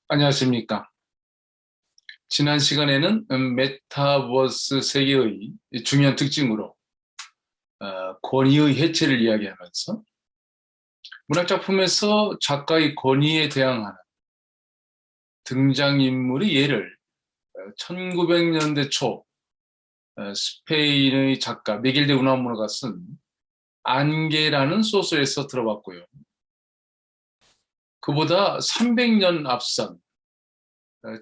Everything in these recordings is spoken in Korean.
안녕하십니까. 지난 시간에는 메타버스 세계의 중요한 특징으로 권위의 해체를 이야기하면서 문학작품에서 작가의 권위에 대항하는 등장인물의 예를 1900년대 초 스페인의 작가 미겔 데 우나무노가 쓴 안개라는 소설에서 들어봤고요. 그보다 300년 앞선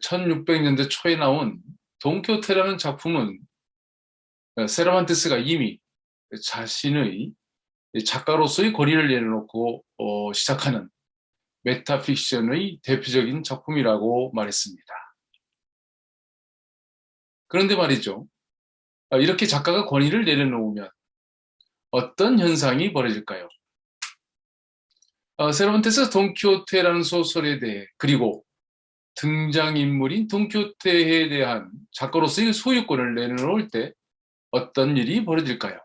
1600년대 초에 나온 돈키호테라는 작품은 세르반테스가 이미 자신의 작가로서의 권위를 내려놓고 시작하는 메타픽션의 대표적인 작품이라고 말했습니다. 그런데 말이죠. 이렇게 작가가 권위를 내려놓으면 어떤 현상이 벌어질까요? 세르반테스 돈키호테라는 소설에 대해 그리고 등장인물인 돈키호테에 대한 작가로서의 소유권을 내려놓을 때 어떤 일이 벌어질까요?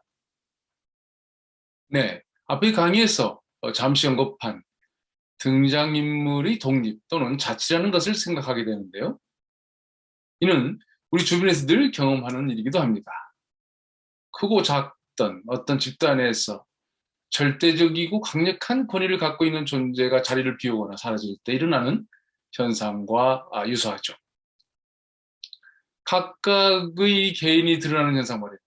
네, 앞의 강의에서 잠시 언급한 등장인물의 독립 또는 자치라는 것을 생각하게 되는데요. 이는 우리 주변에서 늘 경험하는 일이기도 합니다. 크고 작던 어떤 집단에서 절대적이고 강력한 권위를 갖고 있는 존재가 자리를 비우거나 사라질 때 일어나는 현상과 유사하죠. 각각의 개인이 드러나는 현상 말입니다.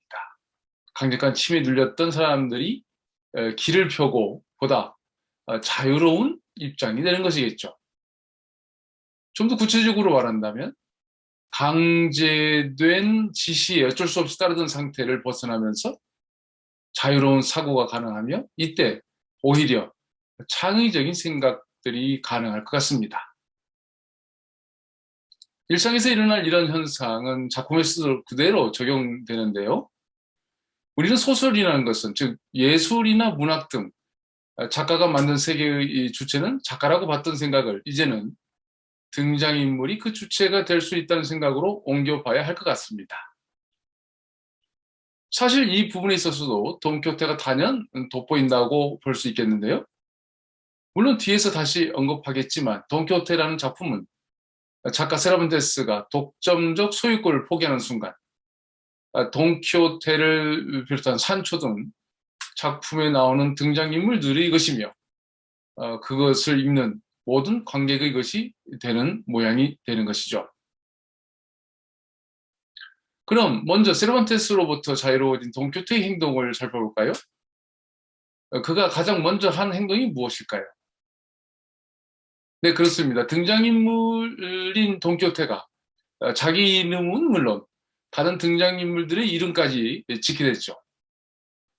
강력한 침에 눌렸던 사람들이 길을 펴고 보다 자유로운 입장이 되는 것이겠죠. 좀 더 구체적으로 말한다면 강제된 지시에 어쩔 수 없이 따르던 상태를 벗어나면서 자유로운 사고가 가능하며 이때 오히려 창의적인 생각들이 가능할 것 같습니다. 일상에서 일어날 이런 현상은 작품에서도 그대로 적용되는데요. 우리는 소설이라는 것은 즉 예술이나 문학 등 작가가 만든 세계의 주체는 작가라고 봤던 생각을 이제는 등장인물이 그 주체가 될 수 있다는 생각으로 옮겨봐야 할 것 같습니다. 사실 이 부분에 있어서도 돈키호테가 단연 돋보인다고 볼 수 있겠는데요. 물론 뒤에서 다시 언급하겠지만 돈키호테라는 작품은 작가 세라반테스가 독점적 소유권을 포기하는 순간 돈키호테를 비롯한 산초 등 작품에 나오는 등장인물들의 것이며 그것을 읽는 모든 관객의 것이 되는 모양이 되는 것이죠. 그럼 먼저 세르반테스로부터 자유로워진 돈키호테의 행동을 살펴볼까요? 그가 가장 먼저 한 행동이 무엇일까요? 네, 그렇습니다. 등장인물인 돈키호테가 자기 이름은 물론 다른 등장인물들의 이름까지 짓게 됐죠.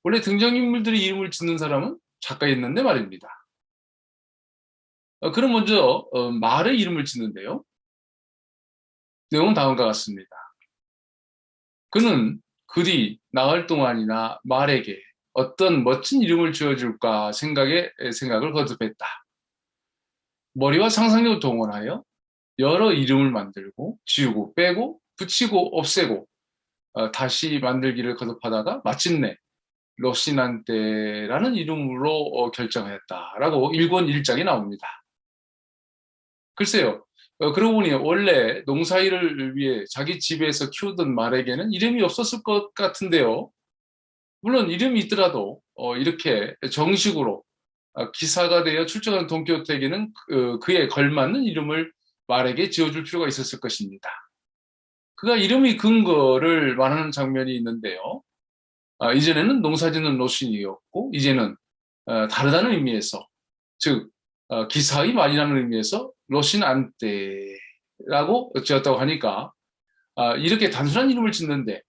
원래 등장인물들의 이름을 짓는 사람은 작가였는데 말입니다. 그럼 먼저 말의 이름을 짓는데요. 내용은 다음과 같습니다. 그는 그리 나흘 동안이나 말에게 어떤 멋진 이름을 지어줄까 생각을 거듭했다. 머리와 상상력을 동원하여 여러 이름을 만들고 지우고 빼고 붙이고 없애고 다시 만들기를 거듭하다가 마침내 로시난테라는 이름으로 결정했다라고 일권 일장이 나옵니다. 글쎄요. 그러고 보니 원래 농사일을 위해 자기 집에서 키우던 말에게는 이름이 없었을 것 같은데요. 물론 이름이 있더라도 이렇게 정식으로 기사가 되어 출정하는 돈키호테에게는 그에 걸맞는 이름을 말에게 지어줄 필요가 있었을 것입니다. 그가 이름의 근거를 말하는 장면이 있는데요. 이전에는 농사짓는 노신이었고 이제는 다르다는 의미에서 즉 기사의 말이라는 의미에서 로신 안떼라고 지었다고 하니까 이렇게 단순한 이름을 짓는데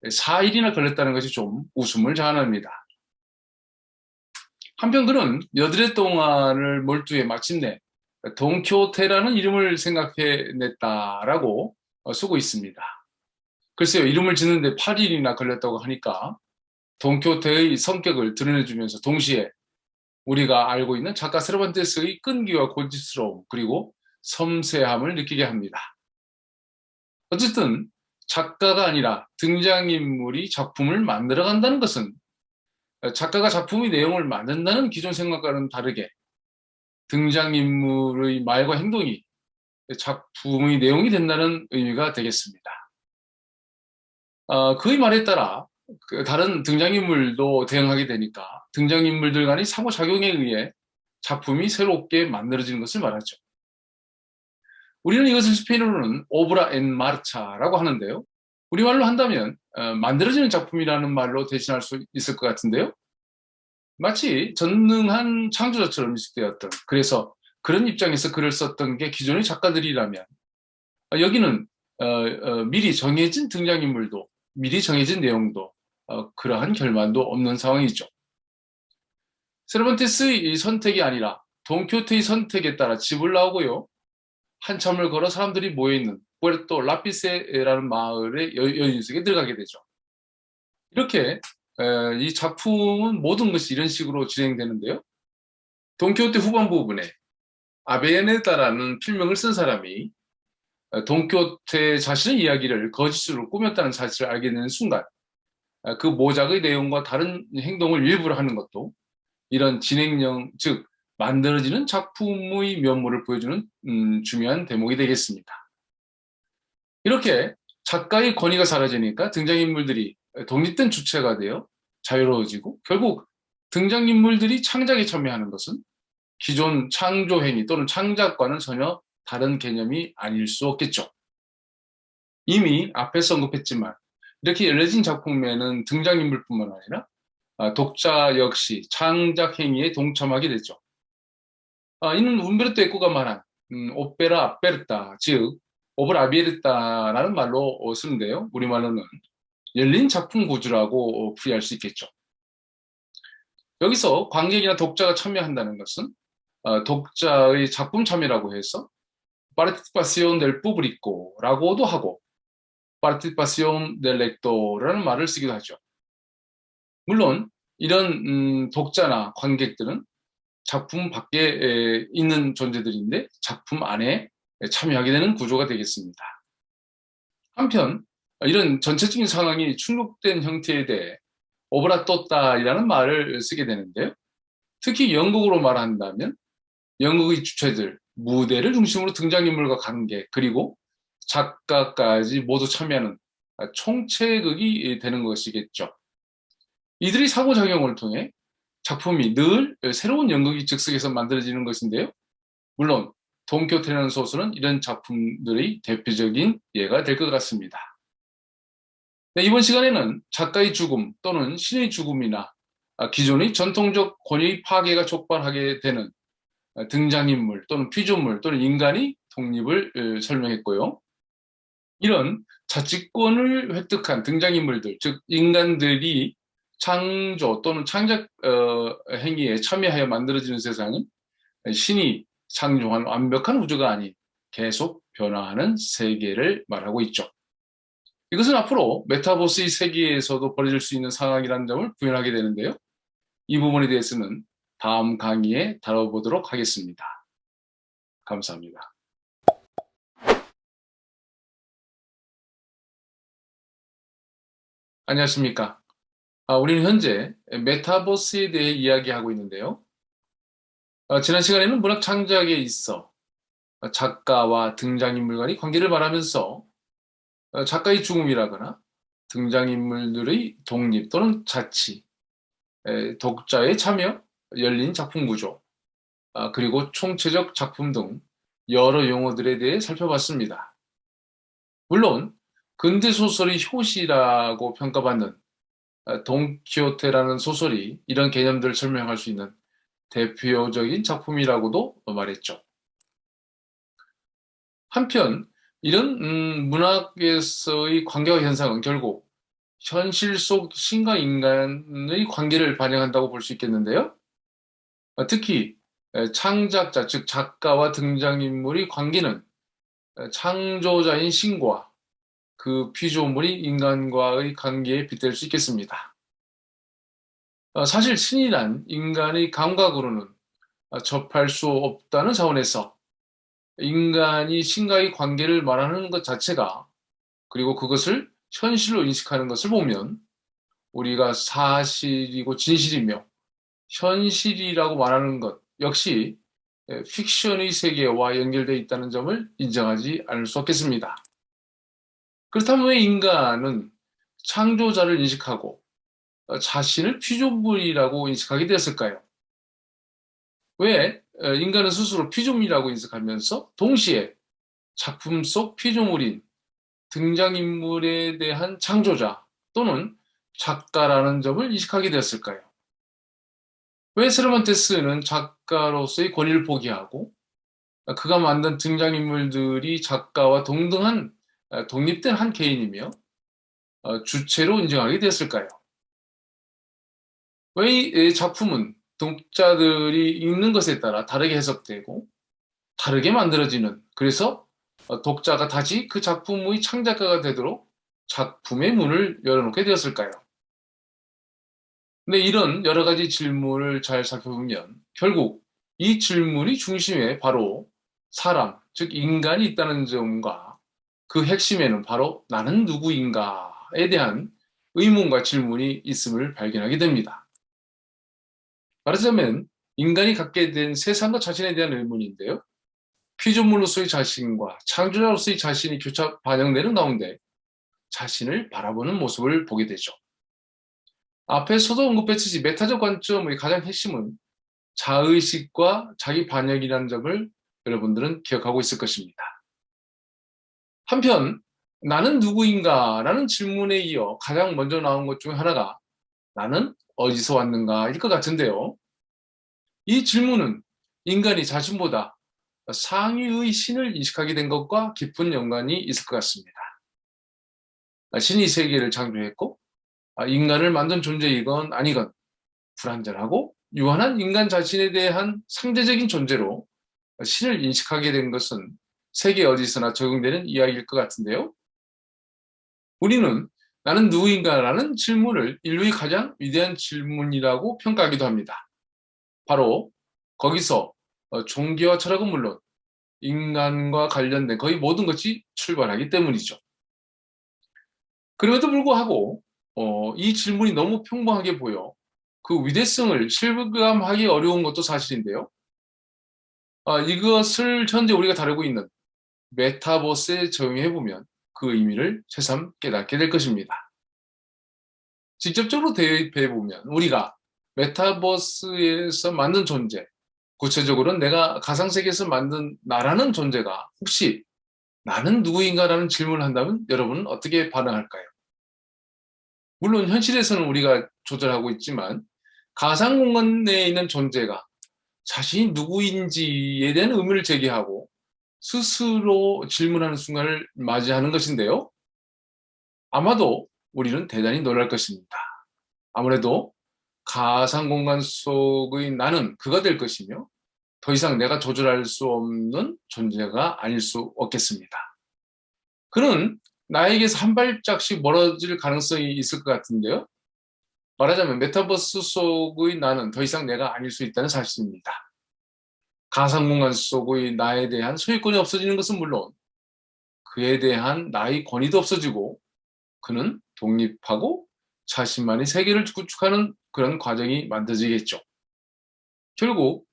4일이나 걸렸다는 것이 좀 웃음을 자아납니다. 한편 그는 여드레 동안을 몰두해 마침내 돈키호테라는 이름을 생각해냈다라고 쓰고 있습니다. 글쎄요, 이름을 짓는데 8일이나 걸렸다고 하니까 돈키호테의 성격을 드러내주면서 동시에 우리가 알고 있는 작가 세르반테스의 끈기와 고집스러움 그리고 섬세함을 느끼게 합니다. 어쨌든 작가가 아니라 등장인물이 작품을 만들어간다는 것은 작가가 작품의 내용을 만든다는 기존 생각과는 다르게 등장인물의 말과 행동이 작품의 내용이 된다는 의미가 되겠습니다. 그의 말에 따라 다른 등장인물도 대응하게 되니까 등장인물들 간의 상호작용에 의해 작품이 새롭게 만들어지는 것을 말하죠. 우리는 이것을 스페인어로는 오브라 엔 마르차라고 하는데요. 우리말로 한다면 만들어지는 작품이라는 말로 대신할 수 있을 것 같은데요. 마치 전능한 창조자처럼 인식되었던, 그래서 그런 입장에서 글을 썼던 게 기존의 작가들이라면 여기는 미리 정해진 등장인물도 미리 정해진 내용도 그러한 결말도 없는 상황이죠. 세르반테스의 선택이 아니라 돈키호테의 선택에 따라 집을 나오고요. 한참을 걸어 사람들이 모여있는 푸에르토 라피세라는 마을의 여인 속에 들어가게 되죠. 이렇게 이 작품은 모든 것이 이런 식으로 진행되는데요. 돈키호테 후반 부분에 아베네다라는 필명을 쓴 사람이 돈키호테 자신의 이야기를 거짓으로 꾸몄다는 사실을 알게 되는 순간 그 모작의 내용과 다른 행동을 일부러 하는 것도 이런 진행형, 즉 만들어지는 작품의 면모를 보여주는 중요한 대목이 되겠습니다. 이렇게 작가의 권위가 사라지니까 등장인물들이 독립된 주체가 되어 자유로워지고 결국 등장인물들이 창작에 참여하는 것은 기존 창조행위 또는 창작과는 전혀 다른 개념이 아닐 수 없겠죠. 이미 앞에서 언급했지만 이렇게 열려진 작품에는 등장인물뿐만 아니라 독자 역시 창작 행위에 동참하게 되죠. 이는 움베르토 에코가 말한 오페라 아베르타, 즉 오브라 아베르타라는 말로 쓰는데요. 우리말로는 열린 작품 구조라고 풀이할 수 있겠죠. 여기서 관객이나 독자가 참여한다는 것은 독자의 작품 참여라고 해서 participación del público라고도 하고 participación del lector라는 말을 쓰기도 하죠. 물론 이런 독자나 관객들은 작품 밖에 있는 존재들인데 작품 안에 참여하게 되는 구조가 되겠습니다. 한편 이런 전체적인 상황이 충족된 형태에 대해 오브라 또따이라는 말을 쓰게 되는데요. 특히 영국으로 말한다면 연극의 주체들, 무대를 중심으로 등장인물과 관객, 그리고 작가까지 모두 참여하는 총체극이 되는 것이겠죠. 이들의 상호작용을 통해 작품이 늘 새로운 연극이 즉석에서 만들어지는 것인데요. 물론 돈키호테라는 소설은 이런 작품들의 대표적인 예가 될 것 같습니다. 네, 이번 시간에는 작가의 죽음 또는 신의 죽음이나 기존의 전통적 권위의 파괴가 촉발하게 되는 등장인물 또는 피조물 또는 인간의 독립을 설명했고요. 이런 자치권을 획득한 등장인물들, 즉 인간들이 창조 또는 창작 행위에 참여하여 만들어지는 세상은 신이 창조한 완벽한 우주가 아닌 계속 변화하는 세계를 말하고 있죠. 이것은 앞으로 메타버스의 세계에서도 벌어질 수 있는 상황이라는 점을 부연하게 되는데요. 이 부분에 대해서는 다음 강의에 다뤄보도록 하겠습니다. 감사합니다. 안녕하십니까. 우리는 현재 메타버스에 대해 이야기하고 있는데요. 지난 시간에는 문학 창작에 있어 작가와 등장인물 간의 관계를 말하면서 작가의 죽음이라거나 등장인물들의 독립 또는 자치, 독자의 참여, 열린 작품 구조, 그리고 총체적 작품 등 여러 용어들에 대해 살펴봤습니다. 물론 근대 소설의 효시라고 평가받는 돈키호테라는 소설이 이런 개념들을 설명할 수 있는 대표적인 작품이라고도 말했죠. 한편 이런 문학에서의 관계와 현상은 결국 현실 속 신과 인간의 관계를 반영한다고 볼 수 있겠는데요. 특히 창작자, 즉 작가와 등장인물의 관계는 창조자인 신과 그 피조물이 인간과의 관계에 빗댈 수 있겠습니다. 사실 신이란 인간의 감각으로는 접할 수 없다는 차원에서 인간이 신과의 관계를 말하는 것 자체가, 그리고 그것을 현실로 인식하는 것을 보면 우리가 사실이고 진실이며 현실이라고 말하는 것 역시 픽션의 세계와 연결되어 있다는 점을 인정하지 않을 수 없겠습니다. 그렇다면 왜 인간은 창조자를 인식하고 자신을 피조물이라고 인식하게 되었을까요? 왜 인간은 스스로 피조물이라고 인식하면서 동시에 작품 속 피조물인 등장인물에 대한 창조자 또는 작가라는 점을 인식하게 되었을까요? 왜 세르반테스는 작가로서의 권위를 포기하고 그가 만든 등장인물들이 작가와 동등한 독립된 한 개인이며 주체로 인정하게 되었을까요? 왜 이 작품은 독자들이 읽는 것에 따라 다르게 해석되고 다르게 만들어지는, 그래서 독자가 다시 그 작품의 창작가가 되도록 작품의 문을 열어놓게 되었을까요? 근데 이런 여러 가지 질문을 잘 살펴보면 결국 이 질문이 중심에 바로 사람, 즉 인간이 있다는 점과 그 핵심에는 바로 나는 누구인가에 대한 의문과 질문이 있음을 발견하게 됩니다. 말하자면 인간이 갖게 된 세상과 자신에 대한 의문인데요. 피조물로서의 자신과 창조자로서의 자신이 교차 반영되는 가운데 자신을 바라보는 모습을 보게 되죠. 앞에서도 언급했듯이 메타적 관점의 가장 핵심은 자의식과 자기 반영이라는 점을 여러분들은 기억하고 있을 것입니다. 한편 나는 누구인가 라는 질문에 이어 가장 먼저 나온 것 중 하나가 나는 어디서 왔는가일 것 같은데요. 이 질문은 인간이 자신보다 상위의 신을 인식하게 된 것과 깊은 연관이 있을 것 같습니다. 신이 세계를 창조했고 인간을 만든 존재이건 아니건 불완전하고 유한한 인간 자신에 대한 상대적인 존재로 신을 인식하게 된 것은 세계 어디서나 적용되는 이야기일 것 같은데요. 우리는 나는 누구인가라는 질문을 인류의 가장 위대한 질문이라고 평가하기도 합니다. 바로 거기서 종교와 철학은 물론 인간과 관련된 거의 모든 것이 출발하기 때문이죠. 그럼에도 불구하고 이 질문이 너무 평범하게 보여 그 위대성을 실감하기 어려운 것도 사실인데요. 이것을 현재 우리가 다루고 있는 메타버스에 적용해보면 그 의미를 새삼 깨닫게 될 것입니다. 직접적으로 대입해보면 우리가 메타버스에서 만든 존재, 구체적으로는 내가 가상세계에서 만든 나라는 존재가 혹시 나는 누구인가라는 질문을 한다면 여러분은 어떻게 반응할까요? 물론 현실에서는 우리가 조절하고 있지만 가상 공간 내에 있는 존재가 자신이 누구인지에 대한 의문을 제기하고 스스로 질문하는 순간을 맞이하는 것인데요. 아마도 우리는 대단히 놀랄 것입니다. 아무래도 가상 공간 속의 나는 그가 될 것이며 더 이상 내가 조절할 수 없는 존재가 아닐 수 없겠습니다. 그는 나에게서 한 발짝씩 멀어질 가능성이 있을 것 같은데요. 말하자면 메타버스 속의 나는 더 이상 내가 아닐 수 있다는 사실입니다. 가상공간 속의 나에 대한 소유권이 없어지는 것은 물론 그에 대한 나의 권위도 없어지고 그는 독립하고 자신만의 세계를 구축하는 그런 과정이 만들어지겠죠. 결국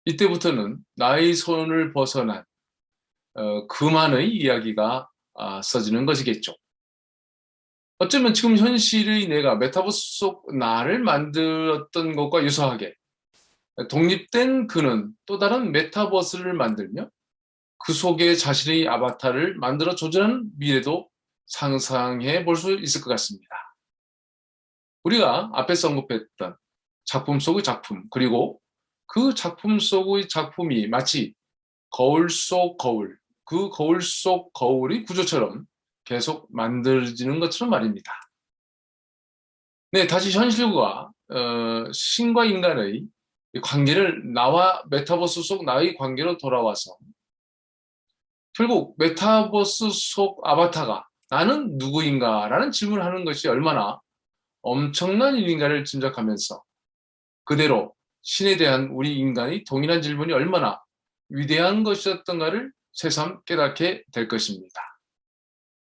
이때부터는 나의 손을 벗어난 그만의 이야기가 써지는 것이겠죠. 어쩌면 지금 현실의 내가 메타버스 속 나를 만들었던 것과 유사하게 독립된 그는 또 다른 메타버스를 만들며 그 속에 자신의 아바타를 만들어 조절하는 미래도 상상해 볼 수 있을 것 같습니다. 우리가 앞에서 언급했던 작품 속의 작품, 그리고 그 작품 속의 작품이 마치 거울 속 거울, 그 거울 속 거울의 구조처럼 계속 만들어지는 것처럼 말입니다. 네, 다시 현실과 신과 인간의 관계를 나와 메타버스 속 나의 관계로 돌아와서 결국 메타버스 속 아바타가 나는 누구인가라는 질문을 하는 것이 얼마나 엄청난 일인가를 짐작하면서 그대로 신에 대한 우리 인간의 동일한 질문이 얼마나 위대한 것이었던가를 새삼 깨닫게 될 것입니다.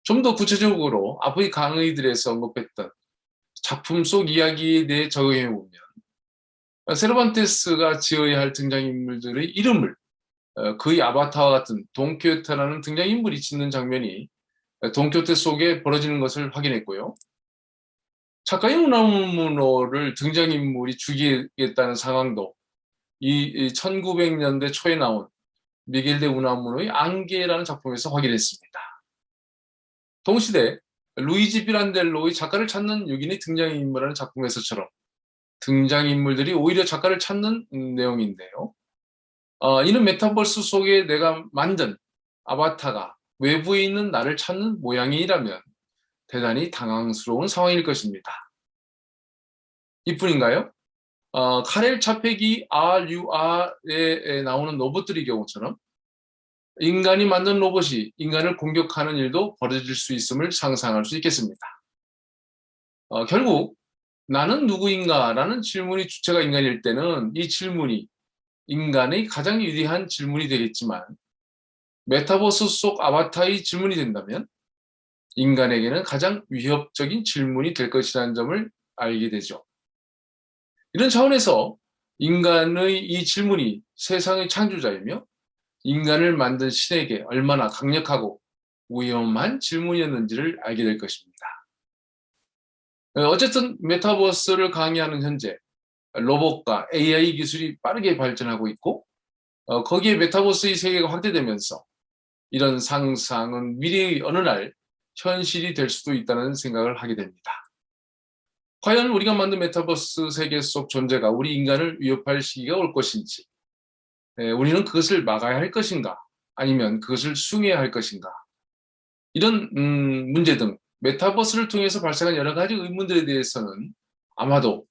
좀 더 구체적으로 앞의 강의들에서 언급했던 작품 속 이야기에 대해 적용해 보면 세르반테스가 지어야 할 등장인물들의 이름을 그의 아바타와 같은 돈키호테라는 등장인물이 짓는 장면이 돈키호테 속에 벌어지는 것을 확인했고요. 작가의 우나무노를 등장인물이 죽이겠다는 상황도 이 1900년대 초에 나온 미겔 데 우나무노의 안개라는 작품에서 확인했습니다. 동시대 루이지 피란델로의 작가를 찾는 6인의 등장인물이라는 작품에서처럼 등장인물들이 오히려 작가를 찾는 내용인데요. 이는 메타버스 속에 내가 만든 아바타가 외부에 있는 나를 찾는 모양이라면 대단히 당황스러운 상황일 것입니다. 이뿐인가요? 카렐 차페기 RUR에 나오는 로봇들의 경우처럼 인간이 만든 로봇이 인간을 공격하는 일도 벌어질 수 있음을 상상할 수 있겠습니다. 결국 나는 누구인가? 라는 질문이 주체가 인간일 때는 이 질문이 인간의 가장 위대한 질문이 되겠지만 메타버스 속 아바타의 질문이 된다면 인간에게는 가장 위협적인 질문이 될 것이라는 점을 알게 되죠. 이런 차원에서 인간의 이 질문이 세상의 창조자이며 인간을 만든 신에게 얼마나 강력하고 위험한 질문이었는지를 알게 될 것입니다. 어쨌든 메타버스를 강의하는 현재 로봇과 AI 기술이 빠르게 발전하고 있고 거기에 메타버스의 세계가 확대되면서 이런 상상은 미래의 어느 날 현실이 될 수도 있다는 생각을 하게 됩니다. 과연 우리가 만든 메타버스 세계 속 존재가 우리 인간을 위협할 시기가 올 것인지, 우리는 그것을 막아야 할 것인가, 아니면 그것을 수용해야 할 것인가, 이런 문제 등 메타버스를 통해서 발생한 여러 가지 의문들에 대해서는 아마도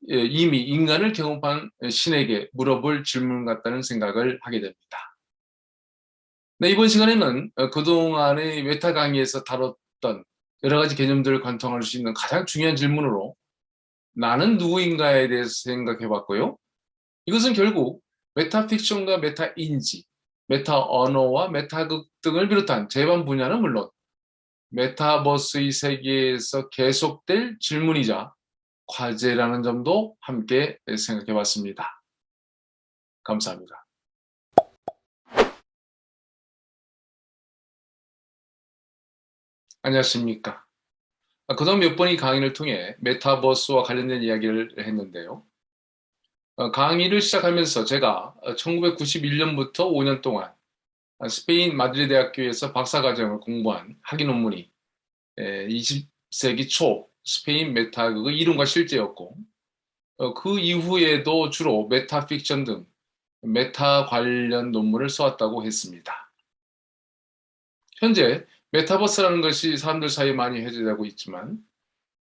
이미 인간을 경험한 신에게 물어볼 질문 같다는 생각을 하게 됩니다. 네, 이번 시간에는 그동안의 메타 강의에서 다뤘던 여러 가지 개념들을 관통할 수 있는 가장 중요한 질문으로 나는 누구인가에 대해서 생각해 봤고요. 이것은 결국 메타픽션과 메타인지, 메타 언어와 메타극 등을 비롯한 제반 분야는 물론 메타버스의 세계에서 계속될 질문이자 과제라는 점도 함께 생각해 봤습니다. 감사합니다. 안녕하십니까. 그동안 몇 번의 강의를 통해 메타버스와 관련된 이야기를 했는데요. 강의를 시작하면서 제가 1991년부터 5년 동안 스페인 마드리드 대학교에서 박사과정을 공부한 학위 논문이 20세기 초 스페인 메타극의 이론과 실제였고 그 이후에도 주로 메타픽션 등 메타 관련 논문을 써왔다고 했습니다. 현재 메타버스라는 것이 사람들 사이에 많이 회자되고 있지만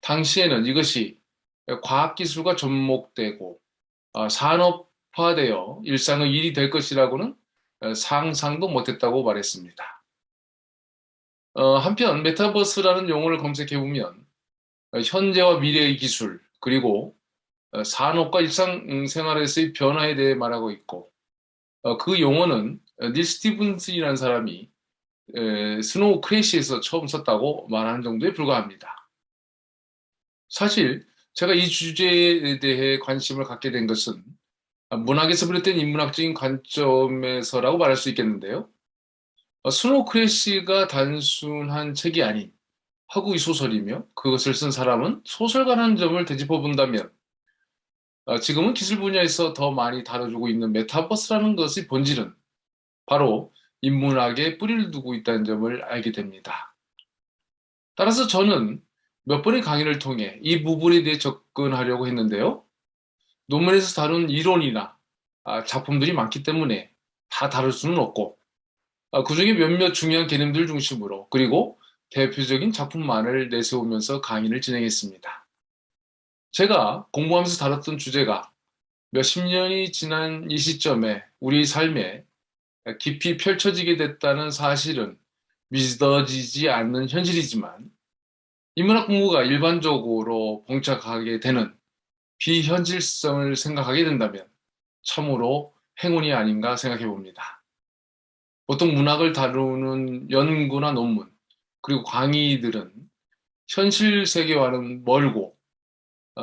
당시에는 이것이 과학기술과 접목되고 산업화되어 일상의 일이 될 것이라고는 상상도 못했다고 말했습니다. 한편 메타버스라는 용어를 검색해보면 현재와 미래의 기술 그리고 산업과 일상생활에서의 변화에 대해 말하고 있고 그 용어는 닐 스티븐슨이라는 사람이 스노우 크래시에서 처음 썼다고 말하는 정도에 불과합니다. 사실 제가 이 주제에 대해 관심을 갖게 된 것은 문학에서 비롯된 인문학적인 관점에서라고 말할 수 있겠는데요. 스노우 크래시가 단순한 책이 아닌 허구의 소설이며 그것을 쓴 사람은 소설가라는 점을 되짚어 본다면 지금은 기술 분야에서 더 많이 다뤄주고 있는 메타버스라는 것의 본질은 바로 인문학에 뿌리를 두고 있다는 점을 알게 됩니다. 따라서 저는 몇 번의 강의를 통해 이 부분에 대해 접근하려고 했는데요. 논문에서 다룬 이론이나 작품들이 많기 때문에 다 다룰 수는 없고 그중에 몇몇 중요한 개념들 중심으로 그리고 대표적인 작품만을 내세우면서 강의를 진행했습니다. 제가 공부하면서 다뤘던 주제가 몇십 년이 지난 이 시점에 우리 삶에 깊이 펼쳐지게 됐다는 사실은 믿어지지 않는 현실이지만 인문학 공부가 일반적으로 봉착하게 되는 비현실성을 생각하게 된다면 참으로 행운이 아닌가 생각해 봅니다. 보통 문학을 다루는 연구나 논문, 그리고 강의들은 현실 세계와는 멀고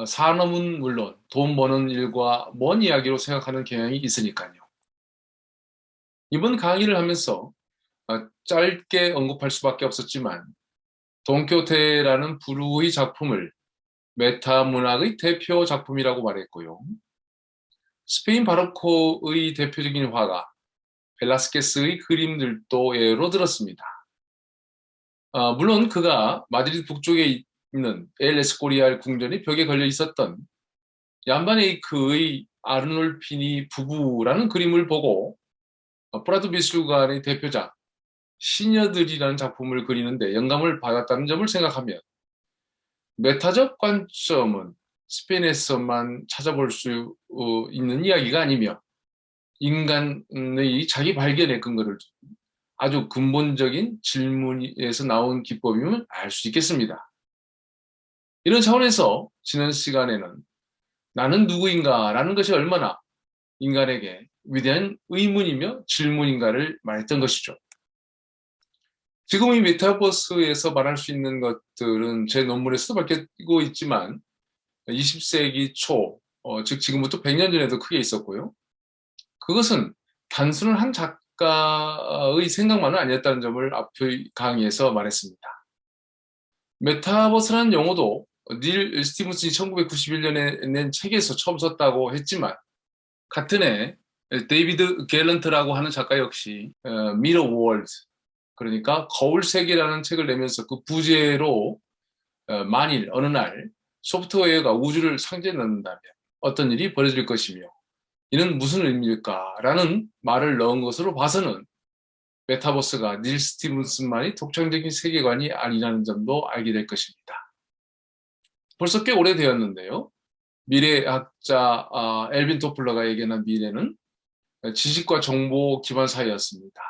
산업은 물론 돈 버는 일과 먼 이야기로 생각하는 경향이 있으니까요. 이번 강의를 하면서 짧게 언급할 수밖에 없었지만 돈키호테라는 불후의 작품을 메타 문학의 대표 작품이라고 말했고요. 스페인 바로코의 대표적인 화가 벨라스케스의 그림들도 예로 들었습니다. 물론 그가 마드리드 북쪽에 있는 엘 에스코리알 궁전의 벽에 걸려 있었던 얀바네이크의 아르놀피니 부부라는 그림을 보고 프라도 미술관의 대표작 시녀들이라는 작품을 그리는데 영감을 받았다는 점을 생각하면 메타적 관점은 스페인에서만 찾아볼 수 있는 이야기가 아니며 인간의 자기 발견의 근거를 아주 근본적인 질문에서 나온 기법임을 알 수 있겠습니다. 이런 차원에서 지난 시간에는 나는 누구인가 라는 것이 얼마나 인간에게 위대한 의문이며 질문인가를 말했던 것이죠. 지금 이 메타버스에서 말할 수 있는 것들은 제 논문에서도 밝히고 있지만 20세기 초, 즉 지금부터 100년 전에도 크게 있었고요. 그것은 단순한 한 작가의 생각만은 아니었다는 점을 앞의 강의에서 말했습니다. 메타버스라는 용어도 닐 스티븐슨이 1991년에 낸 책에서 처음 썼다고 했지만 같은 해 데이비드 갤런트라고 하는 작가 역시 미러 월드, 그러니까 거울 세계라는 책을 내면서 그 부제로 만일 어느 날 소프트웨어가 우주를 상대에 넣는다면 어떤 일이 벌어질 것이며 이는 무슨 의미일까라는 말을 넣은 것으로 봐서는 메타버스가 닐 스티븐슨만이 독창적인 세계관이 아니라는 점도 알게 될 것입니다. 벌써 꽤 오래되었는데요. 미래학자 엘빈 토플러가 예견한 미래는 지식과 정보 기반 사회였습니다.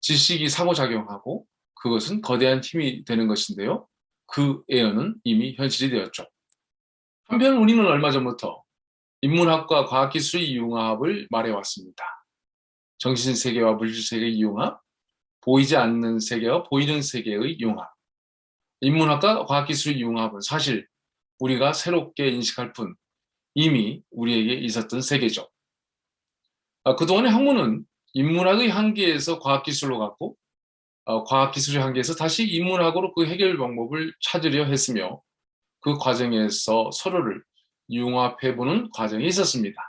지식이 상호작용하고 그것은 거대한 힘이 되는 것인데요. 그 예언은 이미 현실이 되었죠. 한편 우리는 얼마 전부터 인문학과 과학기술의 융합을 말해왔습니다. 정신세계와 물질세계의 융합, 보이지 않는 세계와 보이는 세계의 융합. 인문학과 과학기술의 융합은 사실 우리가 새롭게 인식할 뿐 이미 우리에게 있었던 세계죠. 그동안의 학문은 인문학의 한계에서 과학기술로 갔고 과학기술의 한계에서 다시 인문학으로 그 해결 방법을 찾으려 했으며 그 과정에서 서로를 융합해보는 과정이 있었습니다.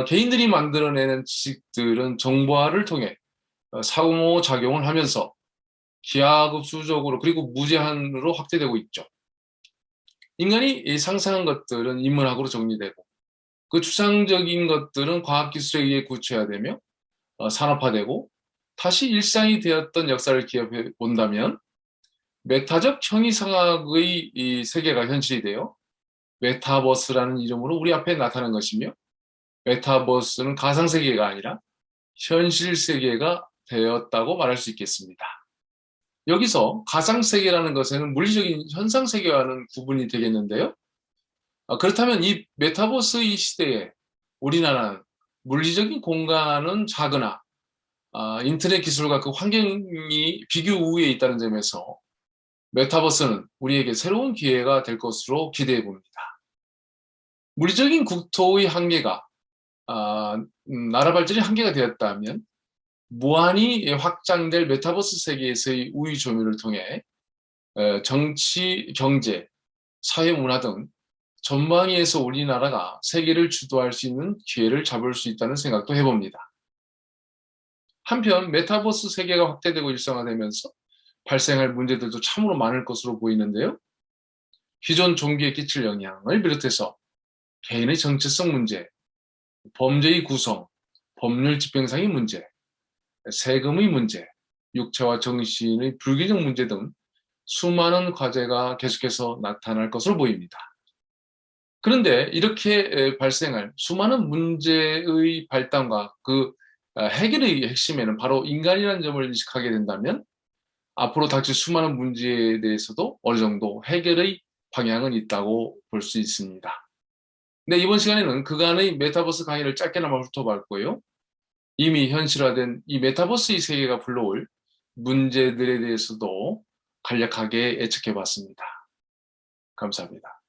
개인들이 만들어내는 지식들은 정보화를 통해 상호작용을 하면서 기하급수적으로 그리고 무제한으로 확대되고 있죠. 인간이 상상한 것들은 인문학으로 정리되고 그 추상적인 것들은 과학기술에 의해 구체화되며 산업화되고 다시 일상이 되었던 역사를 기억해 본다면 메타적 형이상학의 이 세계가 현실이 되어 메타버스라는 이름으로 우리 앞에 나타난 것이며 메타버스는 가상세계가 아니라 현실세계가 되었다고 말할 수 있겠습니다. 여기서 가상세계라는 것에는 물리적인 현상세계와는 구분이 되겠는데요. 그렇다면 이 메타버스 이 시대에 우리나라는 물리적인 공간은 작으나 인터넷 기술과 그 환경이 비교 우위에 있다는 점에서 메타버스는 우리에게 새로운 기회가 될 것으로 기대해 봅니다. 물리적인 국토의 한계가 나라 발전의 한계가 되었다면 무한히 확장될 메타버스 세계에서의 우위 조명을 통해 정치, 경제, 사회, 문화 등 전방위에서 우리나라가 세계를 주도할 수 있는 기회를 잡을 수 있다는 생각도 해봅니다. 한편 메타버스 세계가 확대되고 일상화되면서 발생할 문제들도 참으로 많을 것으로 보이는데요. 기존 종교에 끼칠 영향을 비롯해서 개인의 정체성 문제, 범죄의 구성, 법률 집행상의 문제, 세금의 문제, 육체와 정신의 불균형 문제 등 수많은 과제가 계속해서 나타날 것으로 보입니다. 그런데 이렇게 발생할 수많은 문제의 발단과 그 해결의 핵심에는 바로 인간이라는 점을 인식하게 된다면 앞으로 닥칠 수많은 문제에 대해서도 어느 정도 해결의 방향은 있다고 볼 수 있습니다. 근데 이번 시간에는 그간의 메타버스 강의를 짧게나마 훑어봤고요. 이미 현실화된 이 메타버스의 세계가 불러올 문제들에 대해서도 간략하게 예측해봤습니다. 감사합니다.